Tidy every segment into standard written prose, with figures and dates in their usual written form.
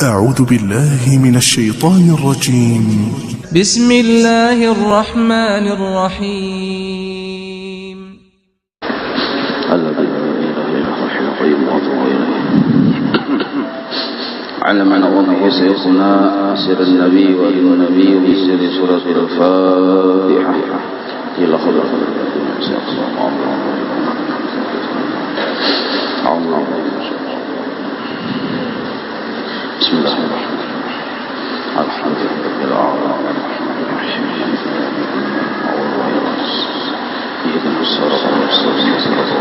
أعوذ بالله من الشيطان الرجيم. بسم الله الرحمن الرحيم. الذي لا إله إلا هو الحي القيوم وأتوب إليه. علمنا وبه سيدنا سر النبي وإن النبي بسر سورة الفاتحة إلى خبر بسم الله الرحمن الرحيم. الحمد لله رب العالمين الرحمن الرحيم اهدنا الصراط المستقيم صراط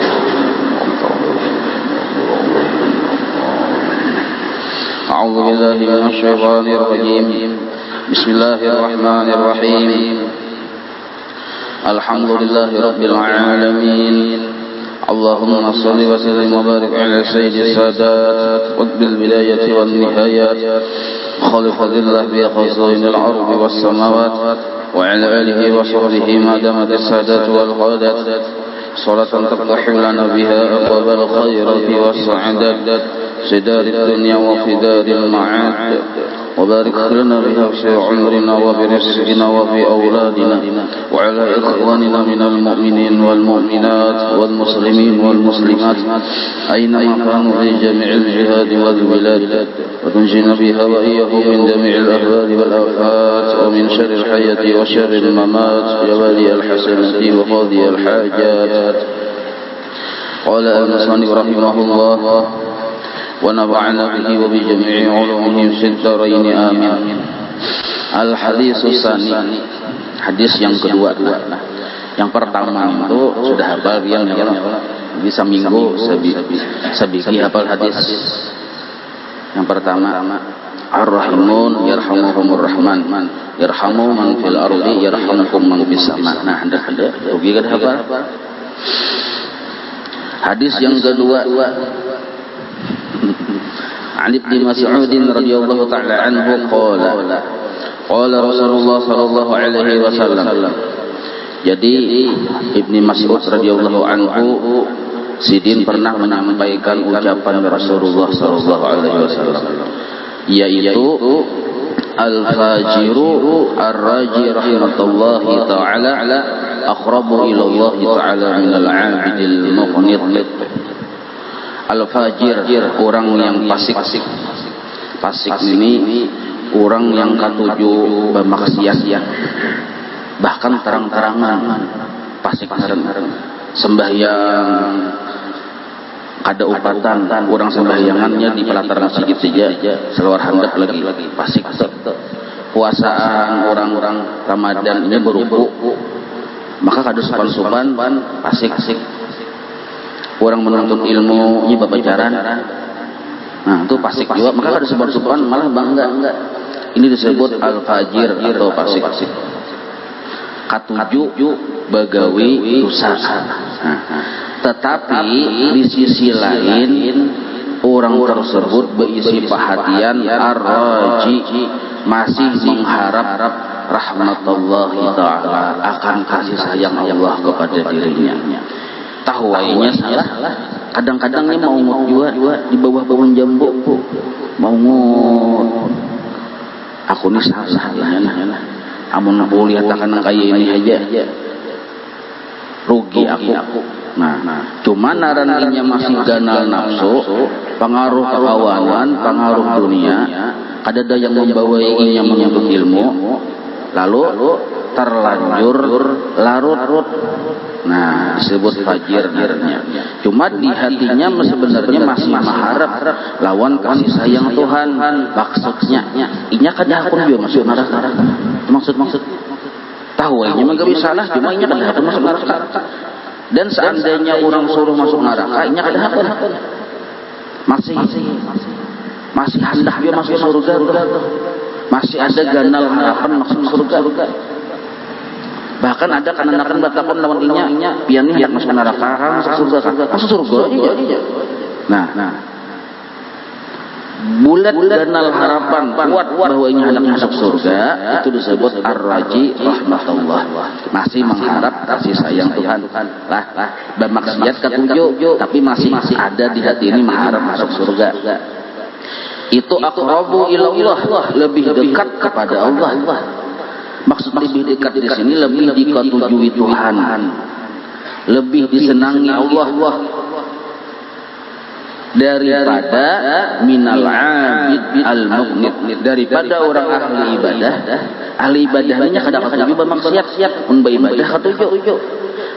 أعوذ بالله من الشيطان الرجيم. بسم الله الرحمن الرحيم. الحمد لله رب العالمين. اللهم صل وسلم وبارك على سيد السادات قطب البداية والنهايات خالق الله بخزائن الأرض والسماوات وعلى آله وصحبه ما دامت السادات والغادات صلاة تفتح لنا بها أبواب الخير والسعادة في دار الدنيا وفي دار المعاد وبارك لنا بها في عمرنا وبرزقنا وفي أولادنا وعلى إخواننا من المؤمنين والمؤمنات والمسلمين والمسلمات أينما كانوا في جميع الجهاد والبلاد وتنجينا بها وإياهم من جميع الأهوال والآفات ومن شر الحياة وشر الممات يا والي الحسنات وقاضي الحاجات. قال المصنف رحمه الله ونفعنا به وبجميع علومه في الدارين آمين. Al-hadis tsani, hadis yang kedua. Nah, yang pertama itu sudah hafal yang bisa minggu sabiki hafal hadis. Yang pertama Ar-Rahimun yarhamuhumur Rahman yarhamu man fil ardi yarhamukum man fis sama. Nah, ada rugi kan hafal. Hadis yang kedua عن ابن مسعود رضي الله تعالى عنه قال رسول الله صلى الله عليه وسلم. Jadi Ibnu Mas'ud radhiyallahu anhu sidin pernah menyampaikan ucapan Rasulullah sallallahu alaihi wasallam, yaitu al-fajiru ar-raji rahmatullahi ta'ala aqrabu ila Allah ta'ala min al-'abidil muqnit. Al-fajir, orang yang fasik ini orang yang katuju bermaksiat, bahkan terang-terangan fasik sembahyang kada upatan orang sembahyangannya di pelataran masjid saja seluar handap lagi fasik. Puasaan orang-orang Ramadan ini berupu maka kada sopan-sopan fasik. Orang menuntut ilmu ini berbicara, nah itu fasik juga, maka ada sopan-sopan malah bangga. Ini disebut al-fajir atau fasik. Katuju bagawi dosa. Tetapi di sisi lain orang tersebut berisi perhatian ar-raji, masih mengharap rahmatullahi ta'ala, akan kasih sayang Allah kepada dirinya. Tahuainya salah. Kadang-kadang ini mau ngut juga di bawah pohon jambu. Mau ngut. Aku ini salah. Amun aku lihat akan kaya ini aja. Rugi aku. Nah, cuma naraninya masih ganal nafsu, pengaruh kawanan, pengaruh dunia. Kadada yang membawainya menyambut ilmu, lalu terlanjur larut. Nah, disebut fajirnya. Cuma di hatinya sebenarnya masih mengharap lawan kasih sayang Tuhan. Maksudnya, inya kada hakun juga masuk neraka. Maksud tahu inya mah gak salah, cuma inya kada hakun masuk neraka. Dan seandainya orang suruh masuk neraka, inya kada hakun. Masih hendak dia masuk surga. Masih ada ganal harapan masuk surga. Bahkan ada kanan-kanan batakon lawan inya pian nih masuk neraka, masuk surga. Iya. Nah. Bulat ganal harapan kuat bahwa inya hendak masuk surga, itu disebut ar-raji rahmatullah. Masih mengharap kasih sayang Tuhan. Lah, bermaksiat ketujuh, tapi masih ada di hati ini mengharap masuk surga. itu aqrabu ilallah, lebih dekat kepada Allah. Maksud lebih dekat di sini lebih diketujui Tuhan, lebih disenangi Allah daripada minal abid al-muqnit, daripada orang ahli ibadah. Ahli ibadahnya kadang-kadang juga maksiat mun ibadah katuju,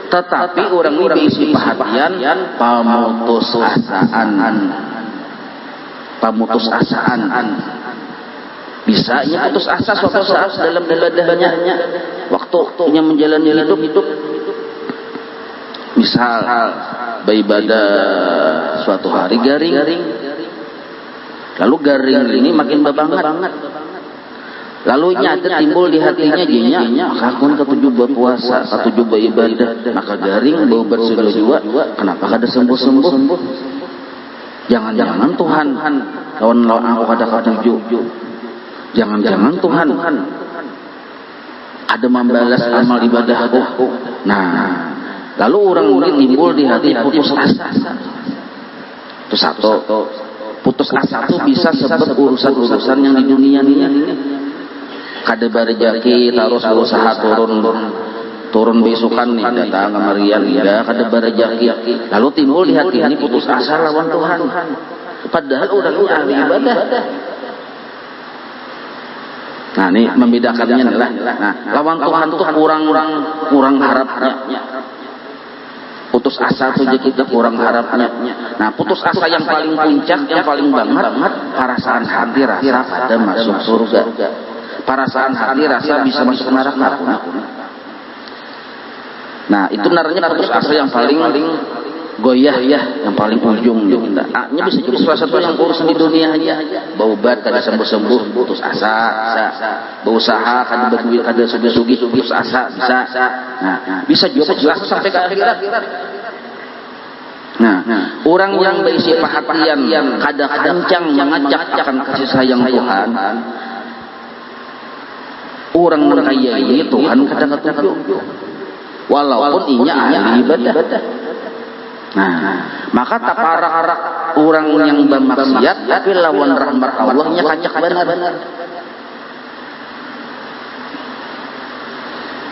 tetapi orang ini berisi perhatian pamutus asaan. Bisa ia putus asa suatu saat dalam ibadahnya, waktunya menjalani hidup. Misal beribadah suatu hari garing, lalu garing ini makin banget, lalu nyata timbul di hatinya jinya sakun ketujuh berpuasa, ketujuh beribadah, maka garing bau bersudah juga, kenapa kada sembuh? Jangan-jangan Tuhan lawan aku kada ketujuh, jangan-jangan Tuhan ada membalas amal ibadahku. Nah, lalu orang ini timbul di hati putus asa. Itu satu. Putus asa itu bisa sebab urusan-urusan yang di dunia ini. Kada barejaki terus berusaha turun besukan nih datang kemarian ya kada barejaki. Lalu timbul di hati ini putus asa lawan Tuhan. Padahal orang ini ahli ibadah. Nah, ini membedakannya adalah lawan Tuhan itu kurang harapnya. Putus asa itu kita kurang harapnya. Nah, putus asa yang paling puncak, yang paling banget, perasaan hati rasa pada masuk surga. Perasaan hati rasa bisa masuk neraka. Nah, itu naranya putus asa yang paling goyah ya, yang paling ujung kita. Nya bisa juga salah satu yang urusan di dunia aja. Baubat kada sembuh-sembuh, putus asa. Berusaha kada berduit, kada sugi-sugi, putus asa bisa. Nah, bisa juga putus asa sampai ke akhirat. Nah, orang yang berisi perhatian kada kencang mengajak akan kasih sayang Tuhan. Orang kaya ini Tuhan kada ketuju. Walaupun inya ahli ibadah. Nah, maka taparak orang yang bermaksiat tapi lawan rahmat Allahnya kacak benar.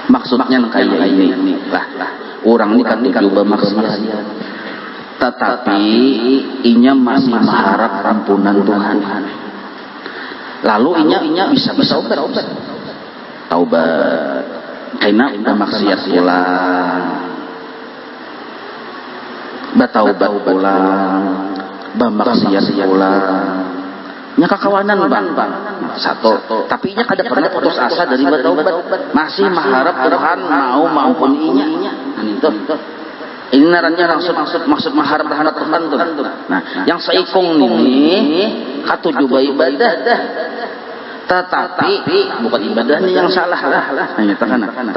Maksudnya kayak ini lah. Orang ini kan juga bermaksiat, tetapi inya masih mengharap ampunan Tuhan. Lalu inya bisa taubat. Karena udah maksiat pulang. Bataubat pulang, bamaksiat pulang, nya kakawanan bang. Satu, tapi nya kada pernah putus asa dari bataubat, masih mengharap Tuhan mau pun inya. Itu. Ini naranya maksud mengharap rahmat Tuhan tuh. Nah, yang saikung ini katuju ibadah, tetapi bukan ibadahnya yang salah lah.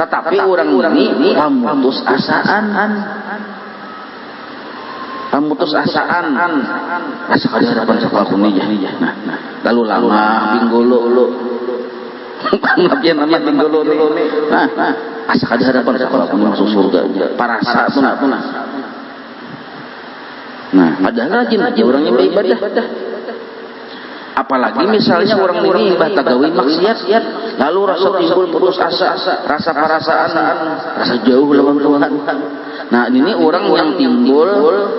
Tetapi orang ini pamutus asaan. Asa kada harapan sa kuning ya. Nah, lalu lama pinggolo. Nabian pinggolo ni. Nah, asa kada harapan sa kuning masuk surga. Parasa tuna. Nah, padahal rajin aja orangnya beribadah. Apalagi misalnya orang ini ibadah gawe maksiat, lalu rasa timbul putus asa, rasa perasaan, rasa jauh lawan Tuhan. Nah, ini orang yang timbul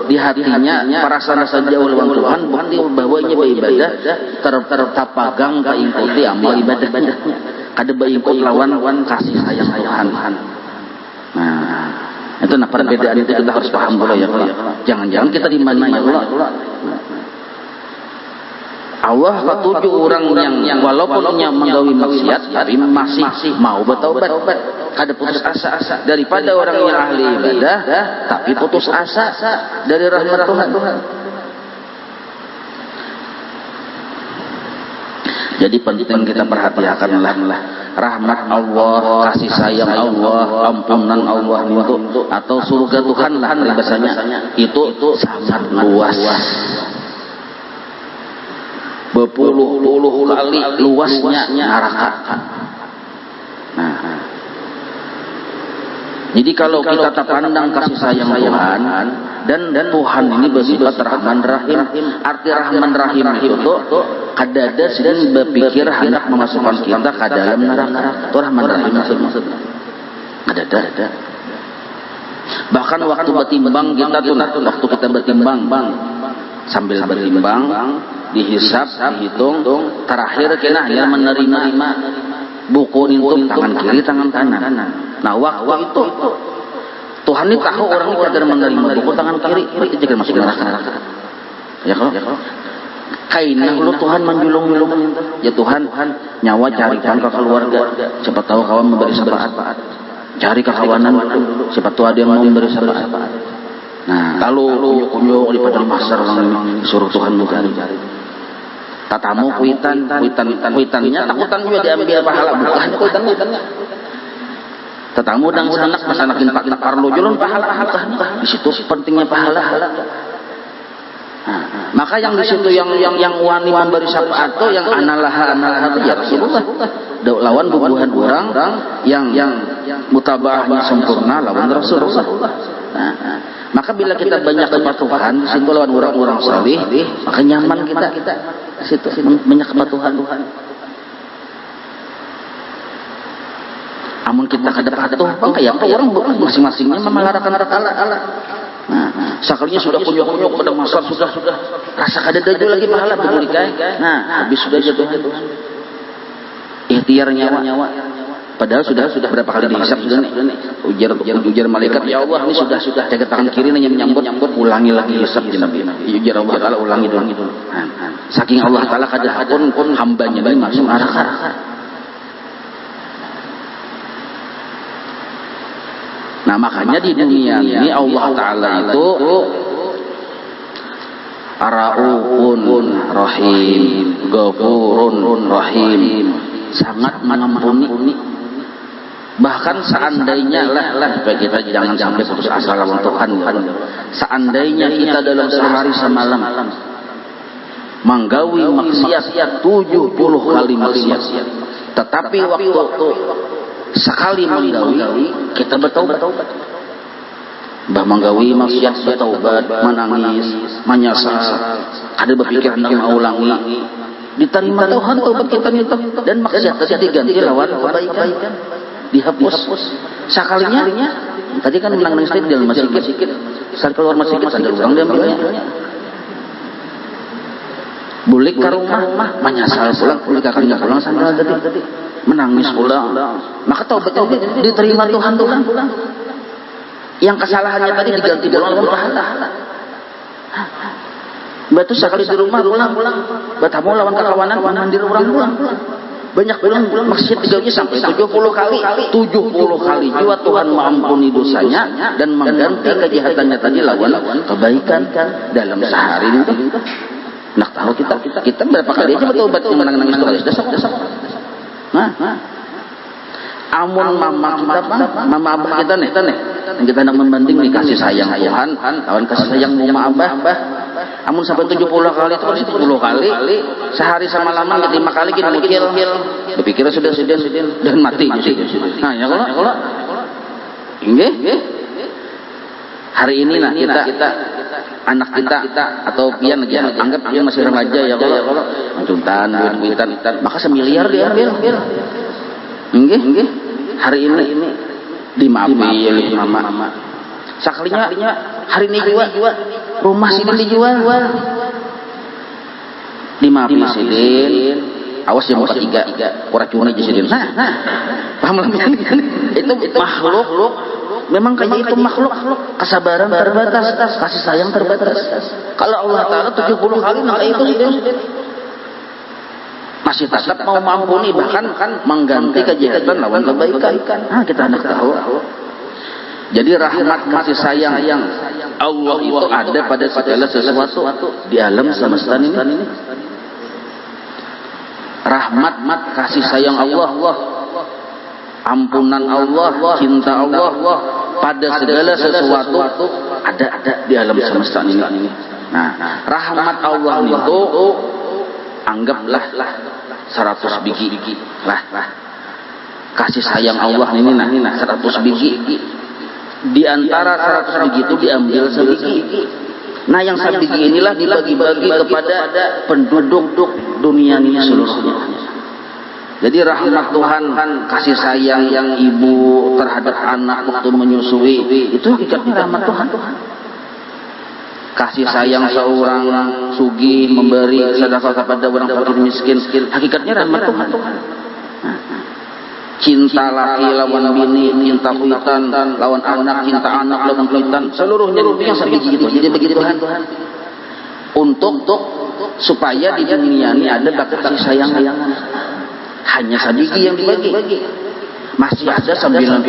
di hatinya perasaan rasa jauh lawan Tuhan, bukti bahwa ia beribadah tertapagang kaingkuti amal ibadahnya. Kada baikut lawan kasih sayang Tuhan. Nah, itu perbedaan itu kita harus paham dulu ya. Jangan-jangan kita dimana ya Allah. Allah ketujuh orang yang walaupun nya menggawi maksiat tapi masih mau bertaubat, kada putus asa daripada orang yang ahli ibadah tapi putus asa dari rahmat Tuhan. Jadi penting kita perhatikanlah rahmat Allah, kasih sayang Allah, ampunan Allah itu atau surga Tuhan lah bahasanya itu sangat luas. Berpuluh-puluh kali luasnya neraka. Nah, Jadi kalau kita terpandang kasih sayang Tuhan dan Tuhan ini bersifat Rahman Rahim, arti Rahman Rahim itu kadada sedang berpikir hendak memasukkan kita ke dalam neraka. Itu Rahman Rahim maksudnya. Kadada. Bahkan waktu bertimbang kita tuh, waktu kita bertimbang sambil bertimbang dihisap, dihitung, terakhir kita hanya menerima buku itu tangan kiri, tangan kanan. Nah waktu itu Tuhan ini tahu orang ini kadang menerima buku tangan kiri, berarti jangan masuk neraka. Ya kalau kainah lu Tuhan menjulung-julung, ya Tuhan nyawa carikan ke keluarga, siapa tahu kawan memberi syafaat, cari kekawanan, siapa tahu ada yang mau memberi syafaat. Nah kalau kunyuk-kunyuk di padang pasar orang ini suruh Tuhan mencari. Tatamu kuitannya takutan juga diambil pahala, bukan kuitannya. Tetamu dan sanak masanakin pak parlo julun pahala. Di situ pentingnya pahala. Maka yang di situ yang wani memberi syafaat itu yang analaha itu ya Rasulullah. Lawan bubuhan orang yang mutabaahnya sempurna lawan Rasulullah. Maka bila kita banyak kepatuhan di situ lawan orang-orang salih, maka nyaman kita di situ banyak kepatuhan Tuhan. Amun kita kada patuh, kayak apa orang masing-masingnya memalarakan rakala. Nah, sekalinya sudah kunyuk-kunyuk pada masa sudah rasa kada daju lagi pahala begini kan. Nah, habis sudah jatuh. Ikhtiar nyawa. Padahal sudah berapa kali dihisap sudah nih. Ujar malaikat, ya Allah ini sudah jaga tangan kiri nanya menyambut, ulangi lagi hisap di Nabi. Ujar Allah Taala ulangi dulu. Saking Allah Taala kada pun hambanya ini masuk arah. Nah makanya di dunia ini Allah Ta'ala itu Ar-Ra'ufun Rahim, Ghafurun Rahim, sangat mengampuni. Bahkan seandainya supaya kita jangan sampai putus asa lawan Tuhan. Seandainya kita dalam sehari semalam menggawi maksiat 70 kali maksiat, tetapi waktu sekali menggawi kita bertaubat. Bah menggawi maksiat bertaubat, menangis, menyesal, ada berpikir hendak mau ulangi, diterima Tuhan taubat kita itu dan maksiat tadi diganti lawan kebaikan, dihapus. Sekalinya tadi kan menangis di dalam masjid, saat keluar masjid ada uang diambilnya. Bulik ke rumah, menyesal pulang kakaknya pulang sandal tadi. Menangis pulang, maka taubatnya diterima Tuhan. Yang kesalahannya tadi diganti pulang pahala. Batu sekali di rumah pulang, batamu lawan kekawanan mandir orang pulang. Banyak pulang maksiat digaunya sampai 70 kali. 70 kali juga Tuhan mengampuni dosanya dan mengganti kejahatannya tadi lawan kebaikan dalam sehari itu. Nak tahu kita berapa kali aja bertobat menangis terus. Nah, amun mama kita mama abah kita nih, yang kita hendak membanding nih kasih sayang Tuhan lawan kasih sayang mama abah. Amun sampai 70 kali itu pasti 70 kali sehari sama lama 5 kali kita mikir, berpikir sudah dan mati. Nah, ya kalau inggih hari ini nah kita anak kita atau pian lagi anggap dia masih remaja ya kalau juntan duit-duitan maka 1 miliar diambil. Nggih hari ini dimaafi oleh mama. Sakalinya hari ini juga rumah sidin dijual. Dimaafi sidin. Awas yang 3 kuracuna aja sidin. Nah, paham lah itu makhluk. Memang kayak itu makhluk kesabaran terbatas, kasih sayang terbatas. Kalau Allah Ta'ala 70 kali maka itu masih tetap mau mengampuni bahkan mengganti kejahatan lawan kebaikan. Nah, kita hendak tahu. Jadi rahmat kasih sayang Allah itu ada pada segala sesuatu di alam semesta ini. Rahmat kasih sayang Allah, ampunan Allah, cinta Allah pada segala sesuatu ada di alam semesta ini. Nah, rahmat Allah itu anggaplah 100 biji lah. Kasih sayang Allah ini 100 biji. Di antara 100 biji itu diambil sebiji. Nah, yang sebiji inilah dibagi-bagi kepada penduduk dunia ini seluruhnya. Jadi rahmat Tuhan, kasih sayang yang ibu terhadap anak waktu menyusui, itu hakikatnya rahmat Tuhan. Kasih sayang seorang sugih memberi sedekah kepada orang fakir miskin, hakikatnya rahmat Tuhan. Cinta laki lawan bini, cinta kuitan lawan anak, cinta anak lawan kuitan, seluruhnya itu yang sebiji itu. Jadi begitu Tuhan. Untuk supaya di dunia ini ada kasih sayang. Hanya sebiji yang dibagi. Masih ada 99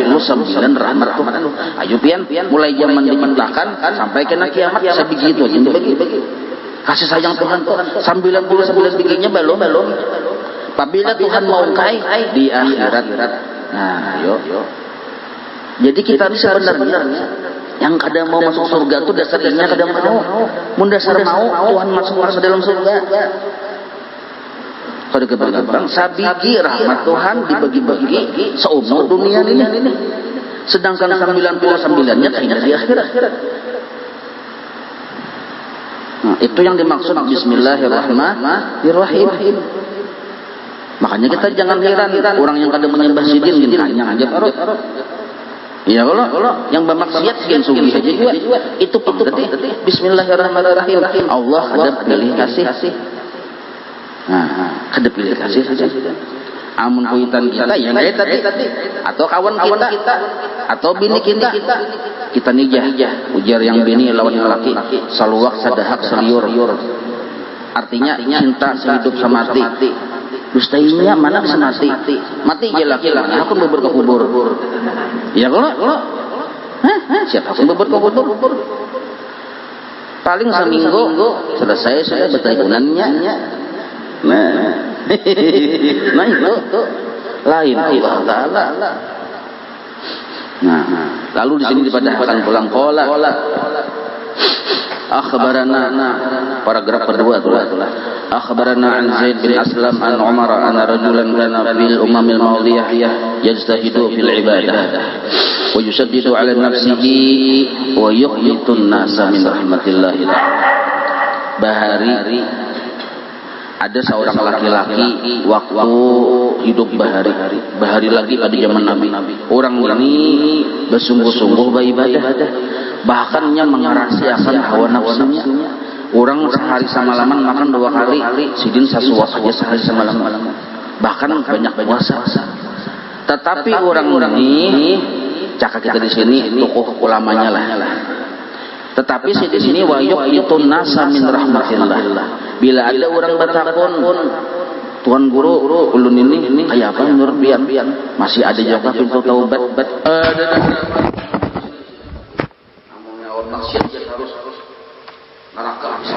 rahmat Tuhan. Ayo pian, mulai zaman diciptakan sampai kena kiamat sebiji itu yang dibagi. Kasih sayang Tuhan tuh 99 bijinya belum. Apabila Tuhan mau kai di akhirat. Nah, yuk. Jadi kita ini sebenarnya yang kadang mau masuk surga itu dasarnya kadang mau. Mun dasar mau Tuhan masuk ke dalam surga. Kalau dikatakan sabigi rahmat Tuhan dibagi-bagi seumur dunia ini. Sedangkan 99-nya tidak di akhirat. Nah, itu yang dimaksud Bismillahirrahmanirrahim. Makanya kita jangan heran orang yang kadang menyembah sidin kanyang aja parut. Ya kalau yang bermaksiat gen sugih aja juga itu tadi Bismillahirrahmanirrahim. Allah ada pilih kasih. Nah, ada pilih kasih saja. Amun kuitan kita yang tadi atau kawan kita atau bini kita nijah ujar yang bini lawan yang laki saluwak sadahak seliur. Artinya cinta sehidup semati. Dustainya mana bisa mati aja laki-laki aku bubur ke kubur. Ya kalau siapa sih bubur ke kubur? Paling seminggu selesai sudah betahunannya. Nah itu lain Allah Taala. Nah, lalu di sini dipadahkan pulang kola. Akhbarana paragraf kedua itulah. Akhbarana an Zaid bin Aslam an Umar anna rajulan kana fil umamil madiyah yajtahidu fil ibadah wa yusaddidu ala nafsihi wa yuqyitun nasa min rahmatillah. Bahari ada seorang laki-laki waktu hidup bahari lagi pada zaman Nabi. Orang ini bersungguh-sungguh beribadah, bahkannya mengerahasiakan hawa nafsunya. Orang sehari semalaman makan 2 kali, sidin sasuak aja sehari semalaman. Bahkan banyak puasa. Tetapi orang ini, cakap kita di sini tokoh ulamanya lah. Tetapi di sini wayuk itu nasa min rahmatillah. Bila ada orang bertakun, Tuan Guru, ulun ini kayak apa menurut pian? Masih ada juga pintu taubat. Namanya orang maksiat harus neraka bisa.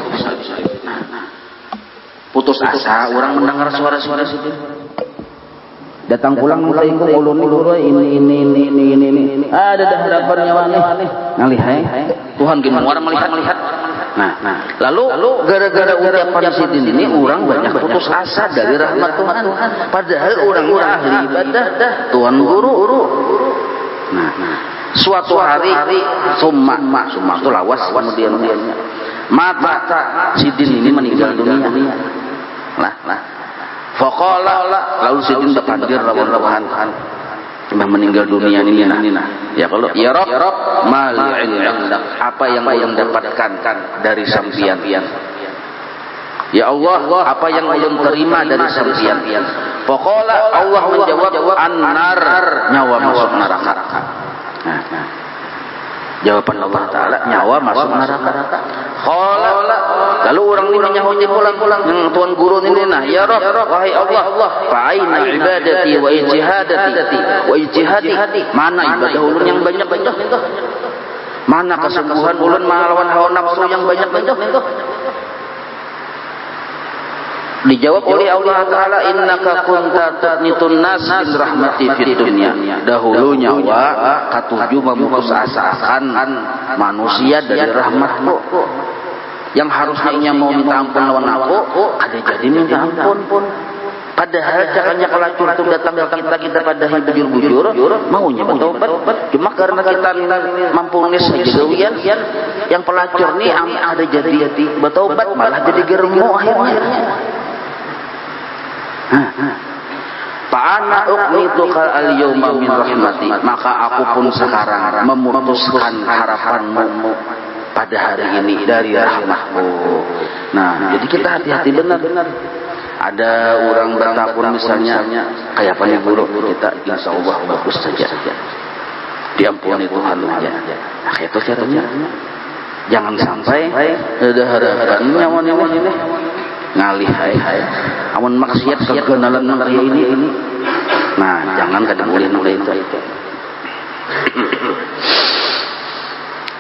Putus asa, orang mendengar suara-suara situ. Datang pulang mengkengkung ulun ini. Ada dah hadapan nyawa nih. Ngalihai. Tuhan gimana orang melihat. Nah, lalu gara-gara ucapan sidin ini orang banyak putus asa dari rahmat Tuhan. Padahal orangnya ahli ibadah, Tuan Guru. Nah, suatu hari summa itu lawas kemudian mata sidin ini meninggal dunia. Lah. Faqala lalu sidin berpandir lawan Tuhan. Sudah meninggal dunia ini ya kalau ya Rabb mal indak apa yang ulun dapatkan dari sampian ya Allah apa yang ulun terima dari sampian. Faqala Allah menjawab an-nar nyawa masuk neraka. Nah, jawaban Allah Taala nyawa masuk neraka. Qala lalu orang ini menyahunya pulang Tuan Guru ini ya Rabb wahai Allah fa'aina ibadati wa ijtihadi mana ibadah ulun yang banyak itu mana kesungguhan ulun melawan hawa nafsu yang banyak itu. Dijawab oleh Allah Ta'ala innaka kunta tatnitun nas min rahmati fid dunya. Dahulu nyawa katuju memutus asakan manusia dari rahmatku. Yang harusnya ia mau minta ampun lawan aku ada jadi minta ampun. Pada Padahal caranya pelacur itu datang ke kita pada bujur-bujur, maunya bertobat. Cuma karena kita mampu nes saja yang pelacur ini ada jadi bertobat malah jadi germo akhirnya. Fa'ana uqnituka al-yawma min rahmati, maka aku pun sekarang memutuskan harapanmu pada hari ini dari rahmatku. Nah, jadi kita hati-hati benar. Ada orang bertakun misalnya kayak apa nih guru, kita insya Allah bagus saja, diampuni Tuhan aja. Nah, itu caranya. Jangan sampai ada harapan nyawan ini ngalih awan maksiat kegenalan kayak ini. Nah, jangan kadang boleh itu.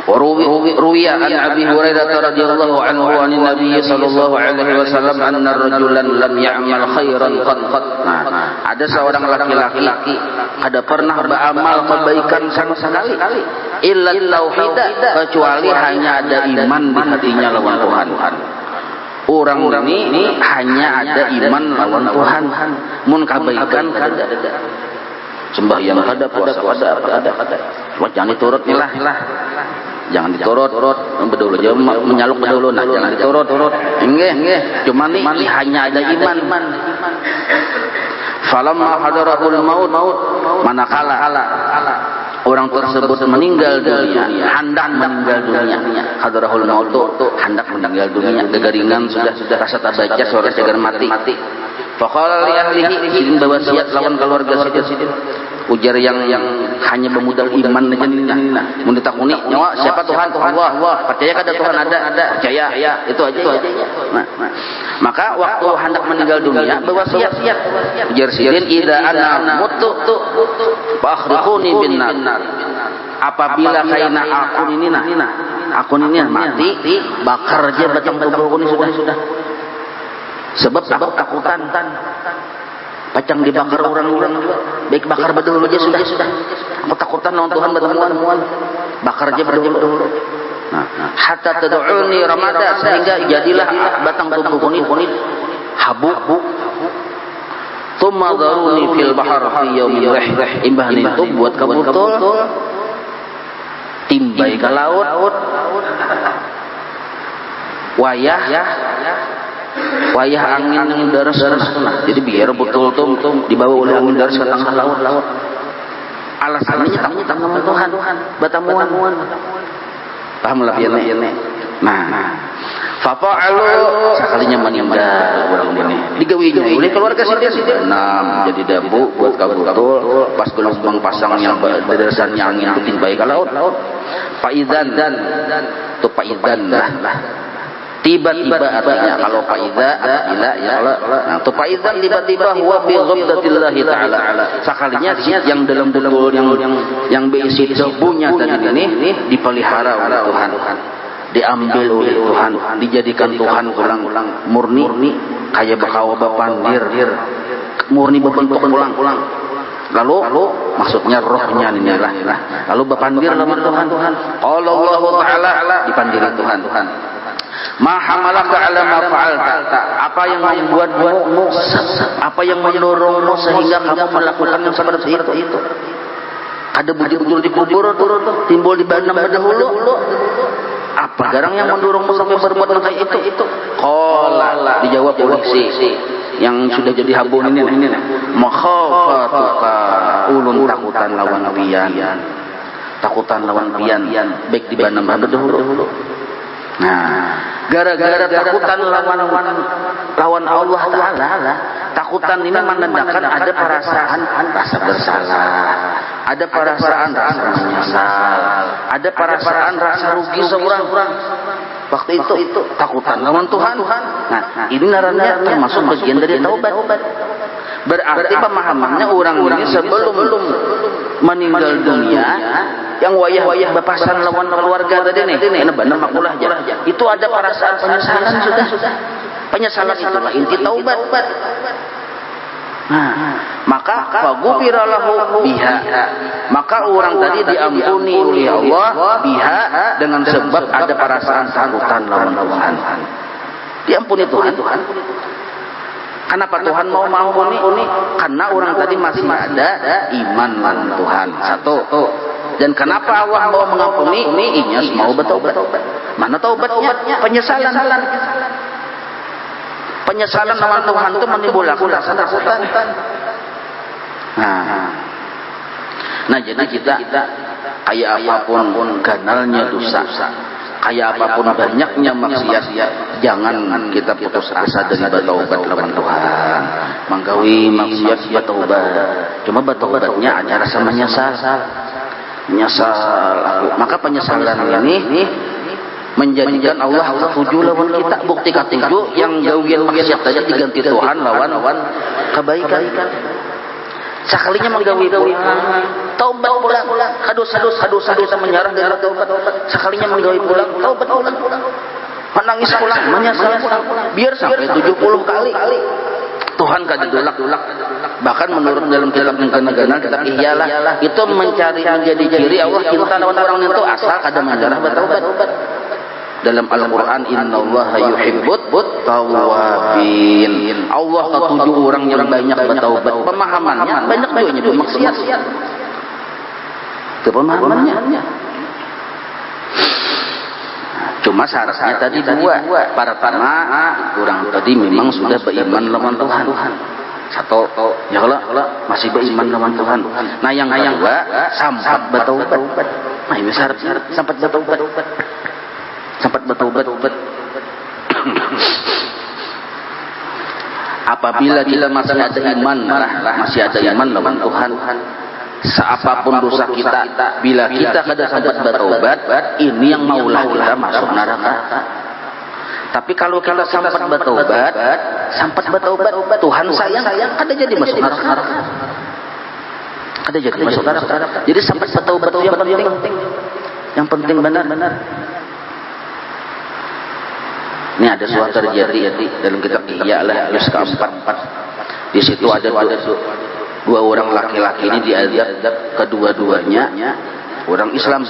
Ruwiya an Abi Hurairah radhiyallahu anhu an Nabi sallallahu alaihi wasallam anna rajulan lam ya'mal khairan qad. Nah, ada seorang laki-laki ada pernah beramal kebaikan sama sekali illa tauhid, kecuali hanya ada iman di hatinya lawan Tuhan. Orang ini hanya ada iman lawan Tuhan, mun kebaikan kada. Sembahyang kada, puasa kada. Jangan diturut lah. Jangan diturut, bedul aja menyaluk bedul, nah jangan diturut. Nggih. Cuma nih hanya ada iman. Falamma hadarahul maut, manakala orang tersebut meninggal dunia, hendak meninggal dunia. Hadarahul maut hendak meninggal dunia, gegeringan sudah rasa tak baca suara segar mati. Faqala li ahlihi, izin berwasiat lawan keluarga sidin. Ujar yang hanya bermodal iman aja nih. Mun ditakuni nyawa siapa Tuhan? Allah. Percaya kada Tuhan ada? Percaya. Itu aja. Nah, maka waktu hendak meninggal dunia berwasiat. Ujar sidin, idza ana mutu fakhriquni bin nar. Apabila kaina akun ini mati, bakar aja batang tubuhku ini sudah. Sebab takutan. Pacang dibakar orang-orang juga. Baik bakar betul aja sudah. Ketakutan lawan Tuhan bertemuan. Bakar aja betul. Nah, hatta tad'uni ramada, sehingga jadilah batang tubuhku ini habu. Tsumma dharuni fil bahr fi yaumin rih. Imbah itu buat kamu betul. Timbai ke laut. Wayah angin deras. Jadi biar betul dibawa oleh angin deras ke tengah laut. Alasannya takut sama Tuhan, batamuan. Pahamlah ya nek. Nah, fa'alu sekalinya meninggal orang ini. Digawinya oleh keluarga sidin. Nah, jadi dabu buat kabutul pas gelombang pasang yang berdasarnya angin itu timbai ke laut. Faidan tu faidan lah. Tiba-tiba artinya kalau faida apabila ya nah tu faidan tiba-tiba huwa fi ghadatillahi taala sekalinya yang dalam yang berisi debunya tadi ini dipelihara oleh Tuhan, diambil oleh Tuhan, dijadikan Tuhan ulang murni kayak bakawa bapandir murni berbentuk ulang. Lalu maksudnya rohnya inilah. Lalu bapandir lawan Tuhan. Qala Allah taala dipandiri Tuhan. Ma hamalaka ala ma fa'alta, apa yang membuatmu, apa yang mendorongmu sehingga kamu melakukan yang seperti itu. Ada bujur-bujur di kubur timbul di banam dahulu. Apa garang yang mendorongmu sampai berbuat kayak itu? Qala, dijawab polisi yang sudah jadi habun ini. Makhafatuka, ulun takutan lawan pian. Baik di banam dahulu. Nah, gara-gara takutan lawan Allah Ta'ala, takutan ini menandakan ada perasaan rasa bersalah, ada perasaan rasa menyesal, ada perasaan rasa rugi seorang. Waktu itu takutan lawan Tuhan. Nah, ini naranya termasuk bagian dari taubat. Berarti pemahamannya orang ini sebelum meninggal dunia yang wayah bepasan lawan keluarga tadi nih benar makulah aja. Itu ada perasaan penyesalan sudah. Penyesalan itu inti taubat. Nah, maka faghfira lahu biha. Maka orang tadi diampuni oleh Allah biha dengan sebab ada perasaan takutan lawan Tuhan. Diampuni Tuhan. Kenapa Tuhan mau mengampuni? Karena orang tadi masih ada iman lawan Tuhan. Satu. Dan kenapa Allah mau mengampuni? Inya mau bertobat. Mana taubatnya? Penyesalan. Penyesalan lawan Tuhan itu menimbulkan rasa takutan. Nah, jadi kita kayak apapun ganalnya dosa, kayak apapun banyaknya maksiat, jangan kita putus asa dari bertaubat lawan Tuhan. Manggawi maksiat bertaubat. Cuma bertaubatnya ada rasa menyesal aku. Maka penyesalan ini menjadikan Allah setuju lawan kita. Bukti ketujuh yang gawian maksiat saja diganti Tuhan lawan kebaikan. Sekalinya menggawi taubat pulang. Hadosa kita menyerah dari taubat. Sekalinya menggawi pulang, taubat pulang. Menangis pulang, menyesal pulang. Biar sampai 70 kali. Tuhan kada dolak. Bahkan menurut dalam kitab negara kitab Ihyalah itu mencari menjadi ciri Allah cinta lawan orang itu asal kada menyerah bertaubat. Dalam Al-Quran, innallaha yuhibbut tawwabin. Allah ketujuh orang yang banyak bertaubat. Pemahamannya banyak juga bermaksiat. Itu pemahamannya. Cuma syaratnya tadi dua. Pertama, orang tadi memang sudah beriman lawan Tuhan. Satu, ya Allah masih beriman lawan Tuhan. Nah yang kedua, sampat bertaubat. Nah ini syarat sampat bertaubat. Sempat bertaubat. Apabila kita masih ada iman lawan Tuhan, seapapun dosa kita, bila kita kada sempat bertaubat, ini yang maulah kita masuk neraka. Tapi kalau kita sempat bertaubat, Tuhan sayang, kada jadi masuk neraka. Kada jadi masuk neraka. Jadi sempat bertaubat itu yang penting benar. Ini ada suatu terjadi dalam kitab Ihyalah juz ke-4. Di situ ada dua orang laki-laki ini diadab, kedua-duanya orang Islam.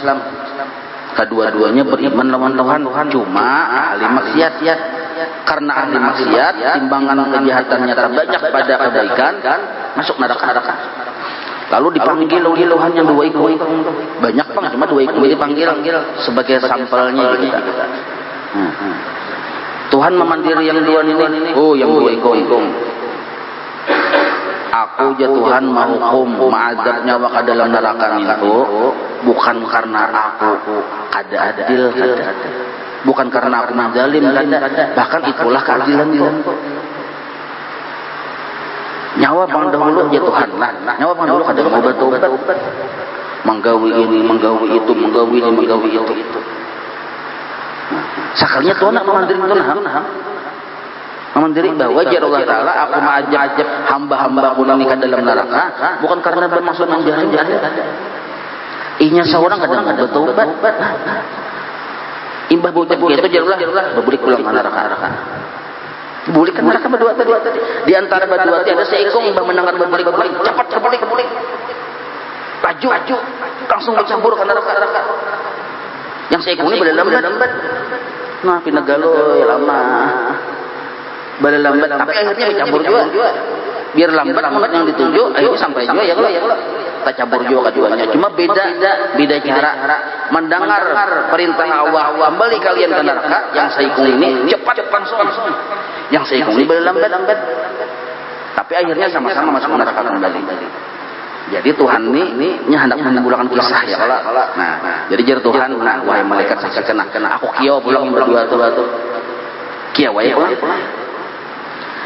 Kedua-duanya beriman lawan Tuhan, cuma ahli maksiat. Karena ahli maksiat, timbangan kejahatannya terbanyak pada kebaikan, masuk neraka. Lalu dipanggil Tuhan yang dua itu. Banyak cuma dua itu dipanggil sebagai sampelnya gitu. Tuhan memandiri yang dua ini. Oh, yang dua ikung. Aku ya Tuhan menghukum ma'adzab nyawa ke dalam neraka itu bukan karena aku kada adil, bukan karena aku menzalim, bahkan itulah keadilan Tuhan. Nyawa bang dahulu ya Tuhan lah. Nyawa bang dahulu kada mau bertobat. Menggawi ini, menggawi itu. Sekalinya Tuhan nak memandiri memandiri bahwa jar Allah Ta'ala aku mengajak hamba-hambaku ini ke dalam neraka bukan karena bermaksud menjahat. Inya seorang kadang bertobat. Imbah bocah itu jar Allah berbulik pulang ke neraka. Bulik ke neraka berdua tadi. Di antara berdua tadi ada seekor imbah mendengar berbulik cepat kebulik. Laju langsung bercampur ke neraka. Yang seekor ini berlambat. Nah, pinagalo ya lama. Berlambat tapi akhirnya bercampur juga. Biar lambat yang dituju akhirnya sampai juga ya Allah. Tak campur juga keduanya. Cuma beda cara mendengar perintah Allah, kembali kalian ke neraka. Yang seekor ini cepat langsung. Yang seekor ini berlambat. Tapi akhirnya sama-sama masuk neraka kembali. Jadi Tuhan ini hendak menimbulkan kisah ya Allah. Nah, jadi jar Tuhan, wahai malaikat saksikan aku kiau pulang yang berdua tu. Kiau wae pulang.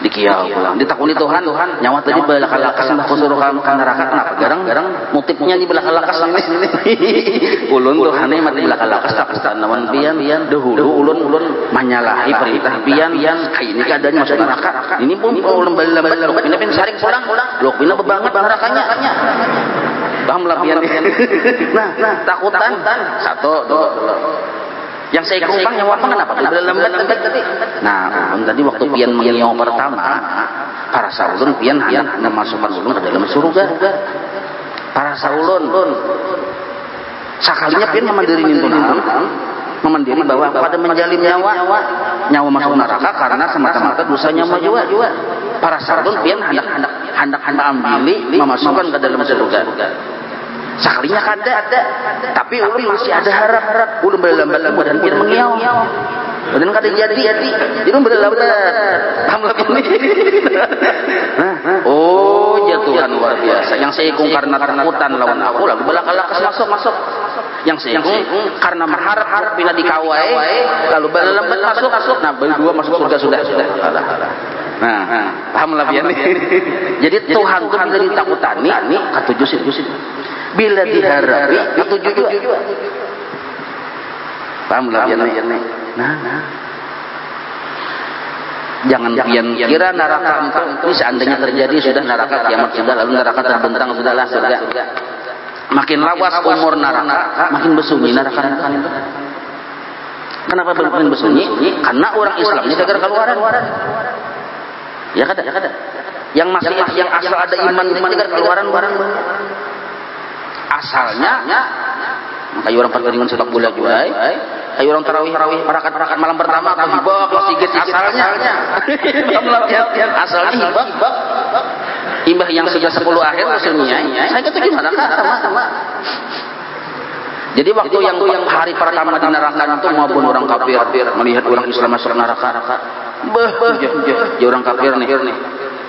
Di kiau pulang. Ditakuni Tuhan, nyawa tadi belakalakas mbah suruh ke neraka kenapa? Garang motifnya di belakalakas ini. Ulun Tuhan ini mati belakalakas tak lawan pian. Dahulu ulun menyalahi perintah pian. Ini keadaan masuk neraka. Ini pun ulun lambat ini pun saring pulang. Lok bina bebanget nerakanya. Paham lah pian. Nah, takutan. Satu, dua. Yang saya kumpang nyawa kenapa? Lambat tadi. Nah, tadi waktu pian menyawa pertama, para saulun pian hanya masukkan ulun ke dalam surga. Para saulun sekalinya pian memandiri memandiri bahwa pada menjalin nyawa masuk neraka karena semata-mata dosa nyawa juga. para salun pian hendak ambili memasukkan ke dalam surga. Sakalinya kada, tapi ulun masih ada harap. Ulun berlambat badan pian mengiau. Badan kada jadi. Jadi ulun berlambat. Tamlah ini. Oh, Tuhan luar biasa. Yang saya ikung karena takutan lawan aku lalu balak-balak masuk. Yang saya ikung karena berharap bila dikawai lalu berlambat masuk. Nah, berdua masuk surga sudah. Nah, pahamlah biar nih. Jadi Tuhan itu bila ditakutani, ketujuh sih. Bila diharapi, ketujuh juga. Pahamlah biar nih. Nah. Jangan pian kira neraka itu seandainya terjadi sudah neraka kiamat sudah lalu neraka terbentang sudahlah surga. Makin lawas umur neraka, makin bersunyi neraka itu. Kenapa makin bersunyi? Karena orang Islam ini segera keluaran. Ya kada. Yang asal ada iman segera keluaran. Asalnya kayak orang pertandingan sepak bola juga. Kayak orang tarawih parakat malam pertama aku hibak masih asalnya hibah yang sudah 10 akhir maksudnya saya kata gimana sama. Jadi waktu yang hari pertama di neraka itu maupun orang kafir melihat orang Islam masuk neraka orang kafir nih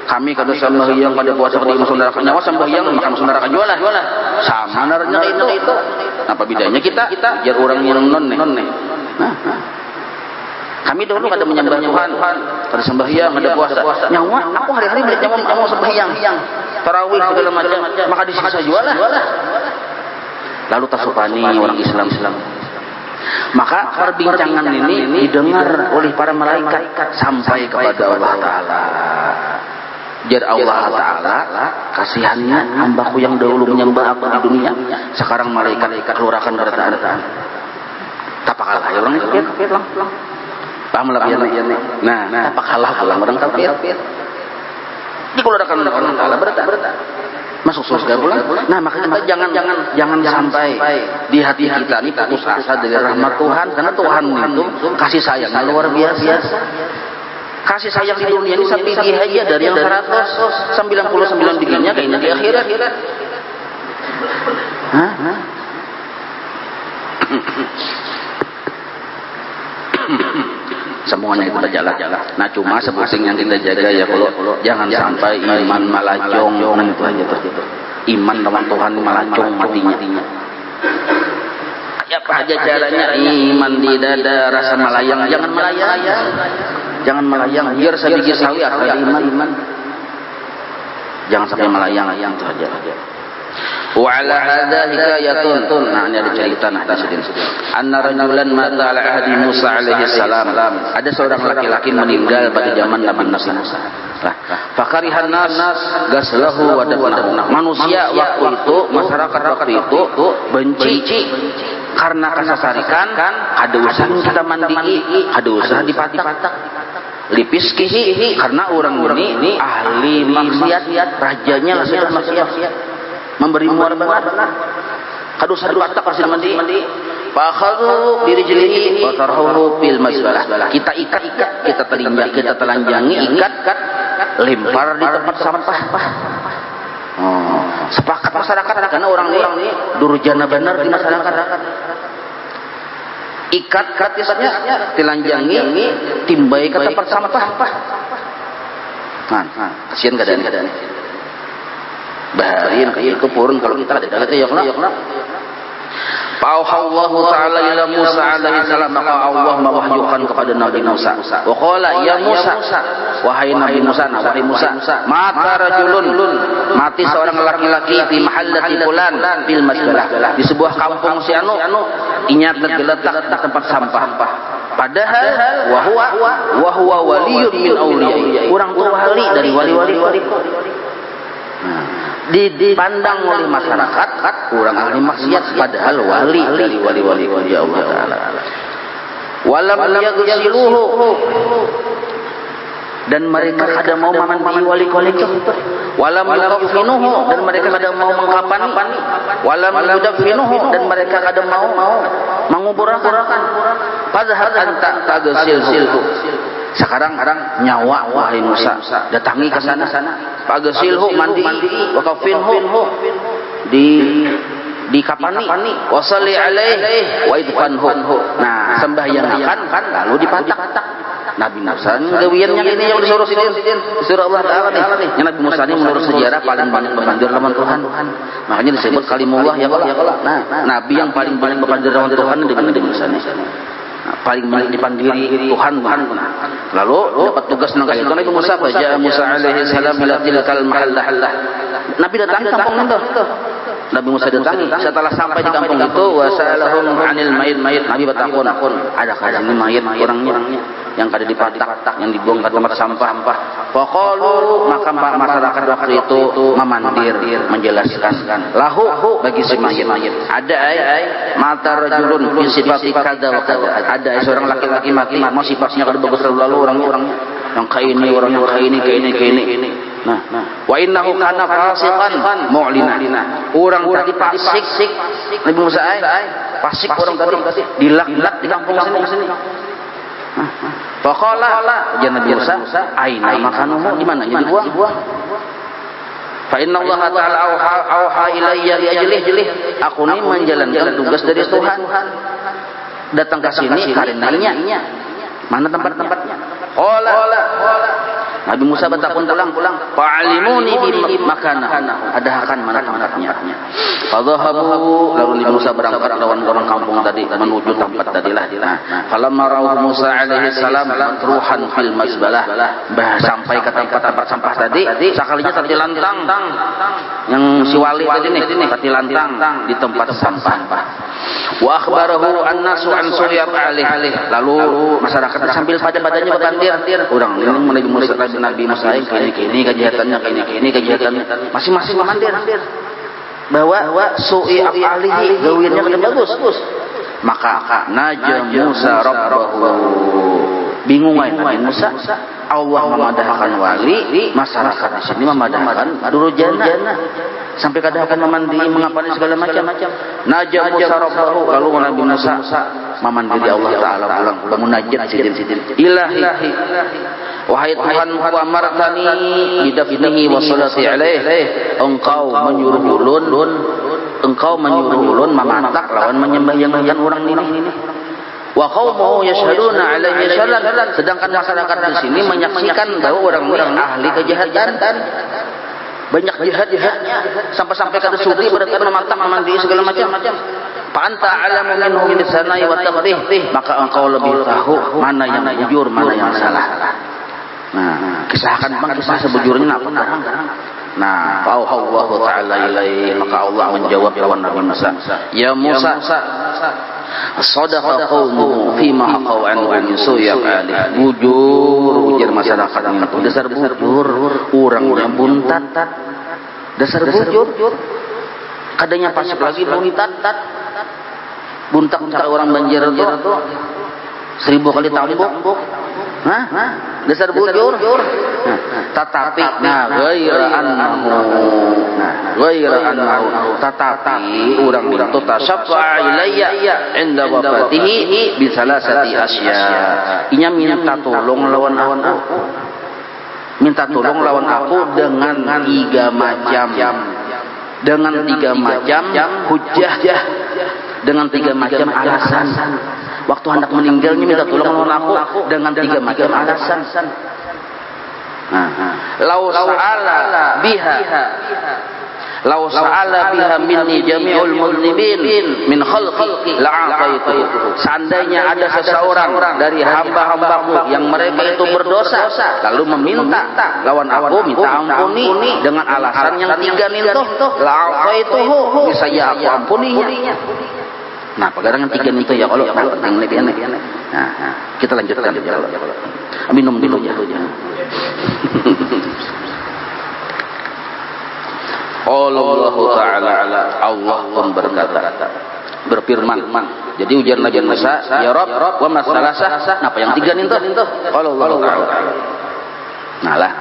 kami kada sembahyang pada puasa di masuk neraka nyawa sembahyang maka masuk neraka jualah sama neraka itu apa bedanya kita biar orang yang non nih kami dulu kada menyembah Tuhan kada sembahyang kada puasa nyawa aku hari-hari melihat nyawa sembahyang tarawih segala macam maka disiksa jualah lalu tasupani orang Islam maka perbincangan ini didengar oleh para malaikat sampai kepada Allah Ta'ala. Jadi Allah Ta'ala kasihannya hambaku yang dahulu menyembah aku di dunia sekarang malaikat keluarkan bertaan tak kalah ya orang kafir lang paham lah biar nah tak kalah pulang orang kafir dikeluarkan orang Ta'ala bertaan masuk surga pulang. Nah maka kita jangan sampai di hati kita ini putus asa dari rahmat Tuhan karena Tuhan itu kasih sayang luar biasa. Kasih sayang di dunia ini sampai gigi aja dari yang 199 bikinnya kayaknya di akhirat. Semuanya itu jalan. Nah cuma sepenting yang kita jaga ya kalau jangan sampai iman malacong itu aja tuh. Iman lawan Tuhan malacong matinya. Apa aja caranya iman di dada rasa melayang jangan melayang biar sedikit sawi atau iman jangan sampai melayang itu aja. Wa ala hadza hikayatun nah ini ada cerita anna rajulan mata ala ahdi Musa alaihi salam ada seorang laki-laki meninggal pada zaman Nabi Musa fakarihan nas gaslahu wa dafnahu manusia waktu itu masyarakat waktu itu benci karena kasasarikan ada usaha kita mandi ada usaha dipatak lipis kihi karena orang ini ahli maksiat rajanya lah sudah maksiat memberi muar benar kadu satu patak harus mandi fakhadhu birijlihi wa tarhuhu fil masbalah kita ikat kita telanjangi ikat lempar di tempat sampah sepakat masyarakat karena orang ini durjana benar di masyarakat ikat katisnya telanjangi timbai ke tempat sampah kasihan keadaan baharin kayak itu purun kalau kita ada kata ya kena Fa'auhallahu ta'ala ila Musa alaihi salam maka Allah mewahyukan kepada Nabi Musa wa qala ya Musa wahai Nabi Musa wahai Musa mata rajulun mati seorang laki-laki di mahallati fulan bil masbalah di sebuah kampung si anu inya tergeletak di tempat sampah padahal wa huwa waliyun min awliya orang tua wali dari wali-wali dipandang oleh masyarakat kurang ahli maksiat padahal wali dari wali-wali Allah Ta'ala walam yaghsiluhu dan mereka kada mau mandi wali itu walam yukafinuhu dan mereka kada mau mengkapani walam yudafinuhu dan mereka kada mau menguburkan padahal anta taghsilhu Sekarang nyawa wahai Musa, datangi ke sana. Fagsilhu mandi, wa kafinhu di kapani, wa shalli alaihi wa idfanhu. Nah, sembahyangkan lalu dipatak. Nabi Musa gawiannya ini yang disuruh Allah Ta'ala nih. Nabi Musa ini menurut sejarah paling banyak berpandir lawan Tuhan. Makanya disebut kalimullah ya Allah. Nah, Nabi yang paling berpandir lawan Tuhan dengan Nabi Musa ini. Paling banyak dipandiri Tuhan. Lalu dapat tugas nang kaya Nabi Musa, baca Musa alaihi salam ila tilkal mahallah. Nabi datang ke kampung itu. Nabi Musa datang setelah sampai di kampung itu, wasalahum anil mayit. Nabi bertakun, adakah ini mayit orangnya yang ada di patak, yang dibuang ke tempat sampah. Faqalu, maka masyarakat waktu itu memandir, menjelaskan lahu bagi si mayit. Ada mata rajulun fi sifati kada wa kada. Ada seorang laki-laki mau sifatnya kada bagus lalu orangnya yang kayak ini, orang yang kayak ini. Nah, wa innahu kana fasiqan mu'lina. Orang tadi fasik. Nabi Musa fasik orang tadi dilak-lak di kampung sini. Faqala ya Nabi Musa, aina makanumu, di mana dibuang? Fa inna Allah Ta'ala auha ilayya li ajli. Aku ini menjalankan tugas dari Tuhan. Datang ke sini karenanya. Mana tempat-tempatnya? Qala Nabi Musa bertakun pulang. Fa'alimuni bi makanah. Adakan mana tempatnya. Fadhahabu, lalu Nabi Musa berangkat lawan orang kampung tadi menuju tempat tadilah. Falamma ra'u Musa alaihi salam matruhan fil mazbalah. Sampai ke tempat sampah tadi, sekalinya tertilantang yang si wali tadi nih, tertilantang di tempat sampah. Wa akhbarahu an-nasu an su'yab alih. Lalu masyarakat sambil pada-padanya bergantir. Orang ini Nabi Musa ini kejahatannya, masing-masing memandir bahwa su'yab alih gawirnya kada bagus. Maka najam Musa rabbahu. Bingung Nabi Musa, Allah memadahkan wali, masyarakat di sini memadahkan durujana. Sampai kadang akan memandi, mengapani segala macam. Najam Musa rabbahu, lalu Nabi Musa memandiri Allah Ta'ala pulang munajat sidin. Ilahi, wahai Tuhanku, amartani bidafnihi wa salati alaih. Engkau menyuruh ulun mematak lawan menyembah orang ini. Wa qaumuhu yashhaduna alaihi salam. Sedangkan masyarakat di sini menyaksikan bahwa orang-orang ahli kejahatan. Banyak jihadnya sampai kada sudi berarti mematak mandi segala macam. Fa anta alamu minhu min sanai wa taqdih. Maka engkau lebih tahu mana yang jujur, mana yang salah. Nah, kisah sebujurnya apa? Nah, fa'auhallahu ta'ala ilaihi, maka Allah menjawab lawan Nabi Musa, ya Musa, sadaqa qaumuhu fima haqau anhu min su'yab alih. Bujur ujar masyarakat itu, dasar bujur, orangnya buntat, dasar bujur, kadanya pasuk lagi buntak orang banjir itu 1000 kali tambuk. Dasar bujur. Tetapi ghaira annahu tetapi orang itu tasaffa ilayya inda wafatihi bi salasati asya. Inya minta tolong lawan aku. Minta tolong lawan aku dengan 3 macam. Dengan 3 macam hujjah, dengan 3 macam alasan. Waktu hendak meninggalnya minta tolong lawan aku dengan 3 macam alasan. Lau sa'ala biha minni jami'ul muslimin min khalqi la'aqaitu. Seandainya ada seseorang dari hamba-hambaku yang mereka itu berdosa lalu meminta lawan aku minta ampuni dengan alasan yang 3 itu, la'aqaituhu, bisa ya aku ampuninya. Nah, pegangan 3 itu ya kalau penting lagi. Nah, kita lanjutkan ya Allah. Minum dulu ya. Allah Ta'ala, Allah pun berkata, berfirman. Jadi ujar Nabi Musa, ya Rabb, wa masalasah. Napa yang 3 itu? Allah Ta'ala. Nah lah.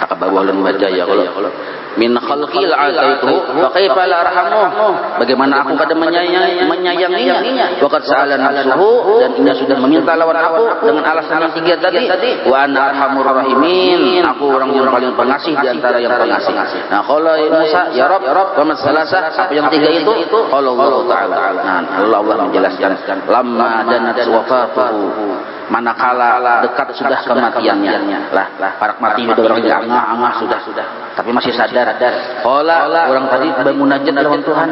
Akabah ulun baca ya kalau min khalqil ataituhu fa kaifa la arhamuh, bagaimana aku kadang menyayanginya, wa qad sa'ala nafsuhu, dan ia sudah meminta lawan aku dengan alasan yang tiga tadi, wa ana arhamur rahimin, aku orang yang paling pengasih di antara yang pengasih. Nah, qala Musa ya Rabb wa masalasah, apa yang tiga itu? Qala Allah taala. Nah, Allah menjelaskan lamma danat wafatuhu, manakala dekat sudah kematiannya. Lah parak mati udah orang angah sudah, tapi masih sadar. Qala, orang tadi bermunajat lawan Tuhan.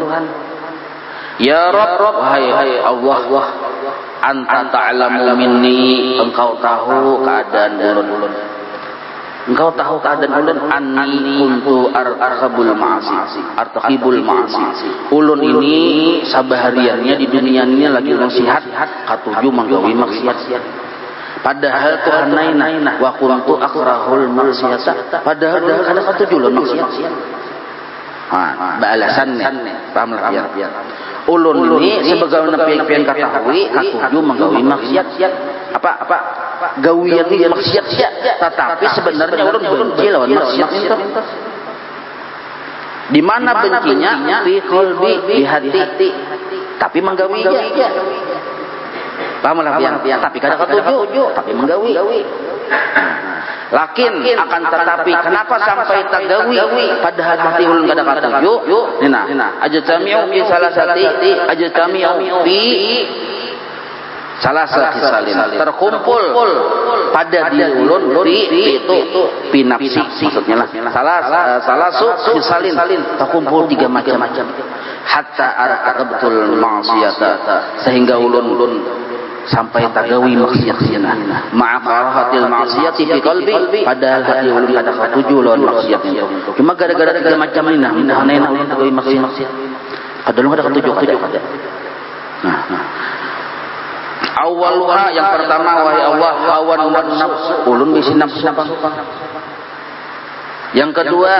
Ya Rabb, wahai Allah, anta ta'lamu minni, engkau tahu keadaan ulun. Engkau tahu keadaan ulun, anni kuntu arqabul ma'asi. Ulun ini sabahariannya di dunia ini lagi nasihat katuju manggawi maksiat. Padahal Tuhan naina wa kuntu akrahul maksiata, padahal kada katuju ulun maksiat. Balasannya paham lah ya. Ulun ini sebagaimana pian katahui katuju manggawi maksiat. Apa gawian ini maksiat, tetapi sebenarnya ulun benci lawan maksiat itu. Di mana bencinya? Di qalbi, di hati. Tapi menggawi ya. Paham lah pian. Tapi kada katuju, tapi menggawi. Lakin akan tetapi kenapa sampai tagawi padahal hati ulun kada katuju? Nah, ajtami'u fi salah khisalin, terkumpul pada diri ulun itu pinapsi, maksudnya lah salah khisalin, terkumpul tiga macam hatta arqabtul ma'siyata, sehingga ulun sampai tagawi maksiatnya. Ma'a karahatil ma'siyati fi qalbi, padahal hati ulun kada katuju lawan maksiat itu. Cuma gara-gara tiga macam ini nah ulun tagawi maksiat. Padahal kada katuju. Nah. Awaluha, yang pertama, wahai Allah, hawan wan nafsu, ulun bisi nafsu. Yang kedua,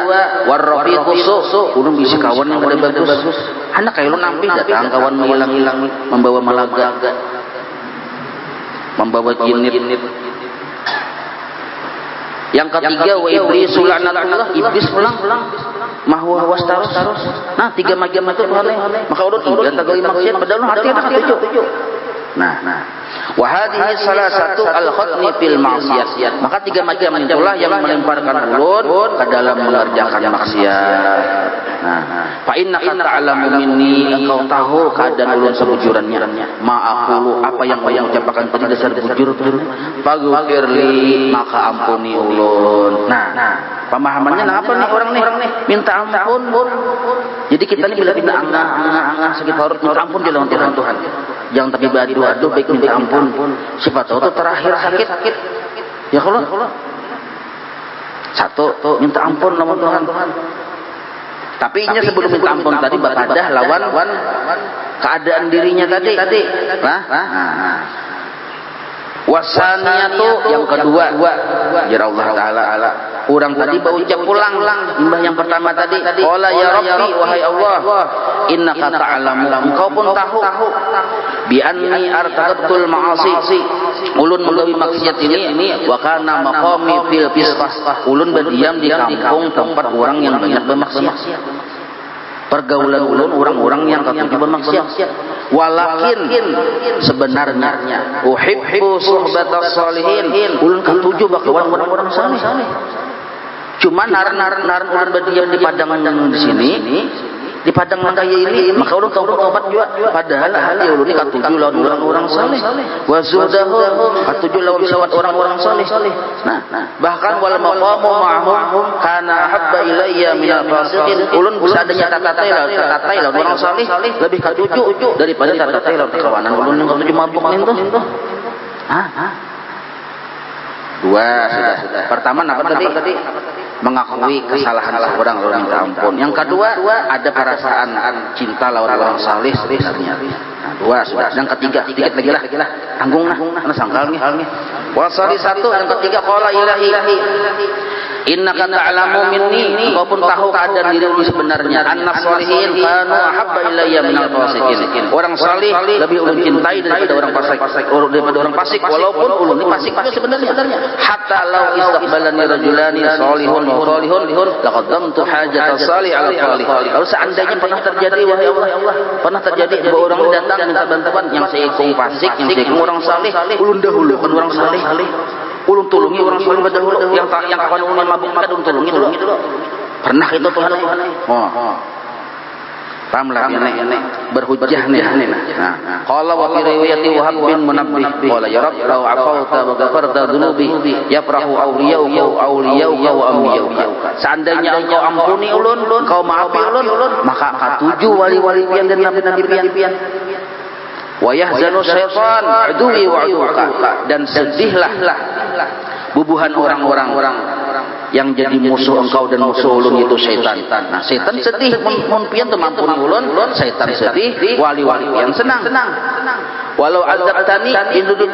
warrafiqu su, ulun bisi kawan yang kada bagus. Anak kayak ulun nampih datang kawan menghilang-hilang, membawa malaga, membawa jinit. Yang ketiga, wa iblis laknatullah, iblis pulang mahwa was tarus. Nah, tiga macam itu Tuhan. Maka ulun tidak tagawi maksiat padahal hati tak katuju. Nah, wa hadhihi salah satu al-khatmi fil ma'siyah. Maka tiga macam itulah yang melemparkan ulun ke dalam mengerjakan maksiat. Nah, fa innaka ta'lamu minni, engkau tahu keadaan ulun sebujurannya. Ma'aqulu, apa yang ucapkan tadi dasar bujur. Faghfirli, maka ampuni ulun. Nah, pemahamannya apa nih orang nih? Minta ampun. Jadi kita ini bila minta angah sakit harus minta ampun di lawan Tuhan. Jangan tapi beradu baik minta ampun. Siapa tahu itu terakhir sakit. Ya kalau satu minta ampun lawan Tuhan. Tapi ini sebelum minta ampun tadi bakadah lawan keadaan dirinya tadi. Nah. Wasaniyatu, yang kedua, ya Allah Ta'ala, orang tadi berucap pulang imbah yang pertama tadi, qala ya Rabbi, wahai Allah, innaka ta'lamu, engkau pun tahu bi anni artaqabtul ma'asi, ulun menggawi maksiat ini, wa kana maqami fil fisqah, ulun berdiam di kampung tempat orang yang banyak bermaksiat. Pergaulan ulun orang-orang yang katuju bermaksiat. Walakin sebenarnya uhibbu suhbatas sholihin, ulun katuju bakawan orang-orang saleh. Cuma naran ulun berdiam di padang di sini, di padang kaya ini, maka ulun taubat juga. Padahal hati ulun ini katuju lawan orang-orang saleh. Wa zuhdahu, katuju lawan sawat orang-orang saleh. Nah, bahkan wal maqamu ma'hum kana habba ilayya minal fasiqin, ulun bisa adanya tatatai lawan orang saleh lebih katuju daripada tatatai lawan kawanan ulun yang katuju mabuk itu. Dua sudah. Pertama apa tadi? Mengakui kesalahan seorang lalu minta ampun. Yang kedua, ada perasaan cinta lawan orang saleh sebenarnya. Nah, dua sudah. Yang ketiga, sedikit lagi lah. Tanggung nah sangkal nih. Wasali satu, yang ketiga qala ilahi. Innaka ta'lamu minni, engkau pun tahu keadaan dirimu sebenarnya. Anna sholihin kanu ahabba ilayya minal fasikin. Orang salih lebih ulun cintai daripada orang fasik. Walaupun ulun ini fasik juga sebenarnya. Hatta law istaqbalani rajulani salihun wa salihun laqaddamtu hajata salih ala salih. Kalau seandainya pernah terjadi wahai Allah, pernah terjadi dua orang datang minta bantuan, yang seikung fasik, yang seikung orang salih, ulun dahulukan orang salih. Ulun tulungi orang saleh dahulu, yang kawan ulun mabuk ulun tulungi dulu. Pernah itu Tuhan. Paham lah ini berhujjah nih. Nah, qala wa fi riwayati Wahab bin Munabbih qala ya Rabb law afauta wa ghafarta dhunubi yafrahu awliyauka wa anbiyauka. Seandainya engkau ampuni ulun, engkau maafi ulun, maka akan tuju wali-wali pian dan nabi-nabi pian. Wa yahzanu syaitan aduwi wa aduka, dan sedihlah bubuhan orang-orang yang jadi musuh engkau dan musuh ulun itu syaitan. Nah, syaitan sedih mun pian teu mampu ulun, syaitan sedih, wali-wali pian senang. Walau azabtani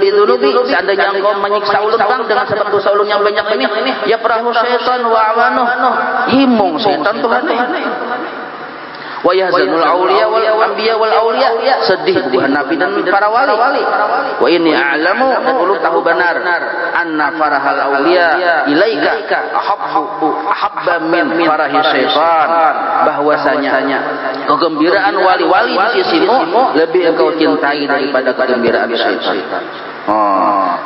bidunubi, seandainya engkau menyiksa ulun bang dengan sebab dosa ulun yang banyak ini, ya perahu syaitan wa awanuh, himung syaitan Tuhan. Wa yahzanul auliya wal anbiya wal auliya, sedih bukan nabi dan para wali. Wa inni a'lamu, dan ulun tahu benar, anna farahal auliya ilaika ahabba min farahi syaitan, bahwasanya kegembiraan wali-wali di sisimu lebih engkau cintai daripada kegembiraan syaitan.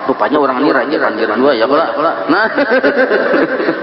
Rupanya orang ini rajin dua ya pula. Nah,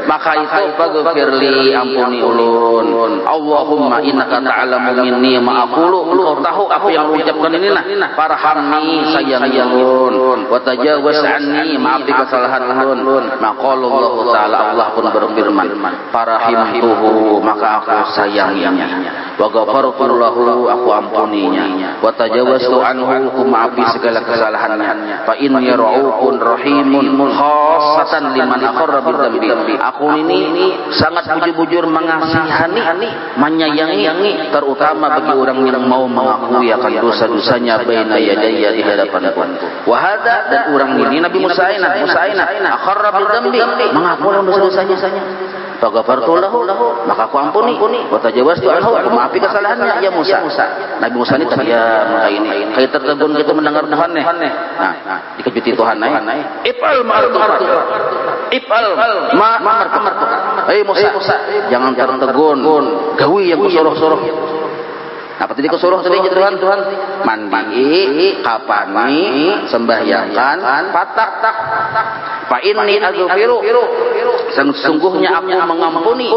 maka itu faghfirli, ampuni ulun. Allahumma innaka ta'lamu minni ma aqulu, engkau tahu apa yang aku ucapkan ini nah. Farhamni, sayangi ulun. Wa tajawaz anni, maafi kesalahan ulun. Maka Allah Ta'ala, Allah pun berfirman, farahimtuhu, maka aku sayanginya. Wa ghafartu lahu, aku ampuninya. Wa tajawaztu anhu, aku maafi segala kesalahannya. Fa inni ra'ufun rahimun khassatan liman aqarra bidzambi. Aku ini sangat bujur-bujur mengasihani, menyayangi, terutama bagi orang yang mau mengakui akan dosa-dosanya baina yadayya, di hadapanku. Wa hadza, dan orang ini Nabi Musa aqarra bidzambi, mengakui dosa-dosanya. Faghfartu lahu, maka aku ampuni. Wa tajawaztu anhu, aku maafi kesalahannya ya Musa. Nabi Musa ini terdiam ini. Kayak tertegun gitu mendengar Tuhan nih. Nah, dikejuti Tuhan nih. If'al ma'ruf. If'al ma'ruf. Hei Musa, jangan tertegun. Gawi yang kusuruh-suruh. Apa tadi kusuruh tadi Tuhan? Mandi, kapani, sembahyangkan, patak. Fa inni aghfiru, sesungguhnya aku mengampuni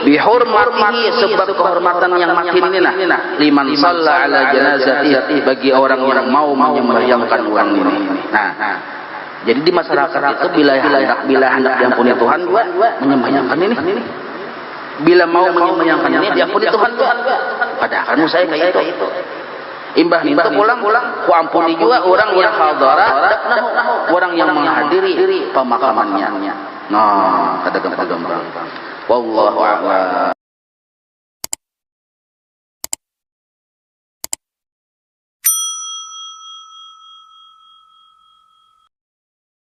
bihormatihi, sebab kehormatan yang makin ini nah, liman shalla ala janazati, bagi orang yang mau menyembahyangkan orang ini. Nah, jadi di masyarakat itu bila hendak diampuni Tuhan juga menyembahyangkan ini. Bila mau menyembahyangkan ini diampuni Tuhan juga. Padahal Musa kayak itu. Imbah itu pulang ku ampuni juga orang yang hadara, orang yang menghadiri pemakamannya. Nah, ada gambar-gambar. Wallahu a'lam.